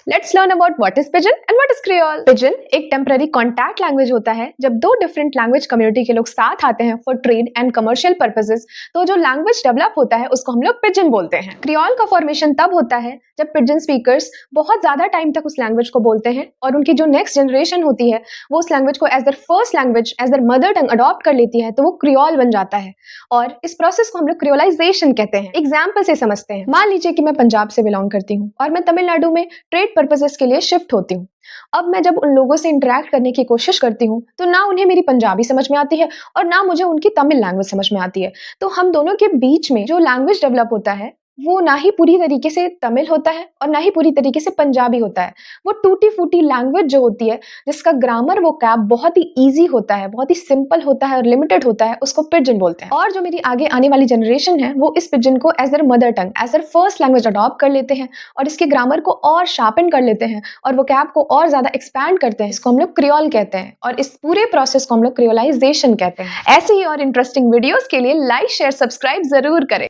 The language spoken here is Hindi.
Let's learn about what is pigeon and what is creole. Pigeon एक टेम्पररी कॉन्टैक्ट लैंग्वेज होता है। जब दो डिफरेंट लैंग्वेज कम्युनिटी के लोग साथ आते हैं for trade and commercial purposes, तो जो लैंग्वेज डेवलप होता है उसको हम लोग पिजन बोलते हैं। क्रियोल का फॉर्मेशन तब होता है जब पिजन स्पीकर्स बहुत ज्यादा टाइम तक उस लैंग्वेज को बोलते हैं और उनकी जो नेक्स्ट जनरेशन होती है वो उस लैंग्वेज को as their first language, as their mother tongue adopt कर लेती है, तो वो क्रियोल बन जाता है। और इस प्रोसेस को हम लोग क्रियोलाइजेशन कहते हैं। एग्जाम्पल से समझते हैं। मान लीजिए कि मैं पंजाब से बिलोंग करती हूँ और मैं तमिलनाडु में ट्रेड पर्पसेस के लिए शिफ्ट होती हूँ। अब मैं जब उन लोगों से इंटरेक्ट करने की कोशिश करती हूँ तो ना उन्हें मेरी पंजाबी समझ में आती है और ना मुझे उनकी तमिल लैंग्वेज समझ में आती है। तो हम दोनों के बीच में जो लैंग्वेज डेवलप होता है वो ना ही पूरी तरीके से तमिल होता है और ना ही पूरी तरीके से पंजाबी होता है। वो टूटी फूटी लैंग्वेज जो होती है, जिसका ग्रामर वो कैब बहुत ही ईजी होता है, बहुत ही सिंपल होता है और लिमिटेड होता है, उसको पिजन बोलते हैं। और जो मेरी आगे आने वाली जनरेशन है वो इस पिजन को as their mother tongue, as their first language adopt कर लेते हैं और इसके ग्रामर को और शार्पन कर लेते हैं और वो कैब को और ज्यादा एक्सपैंड करते हैं। इसको हम लोग क्रियोल कहते हैं और इस पूरे प्रोसेस को हम लोग क्रियोलाइजेशन कहते हैं। ऐसे ही और इंटरेस्टिंग वीडियोस के लिए लाइक शेयर सब्सक्राइब जरूर करें।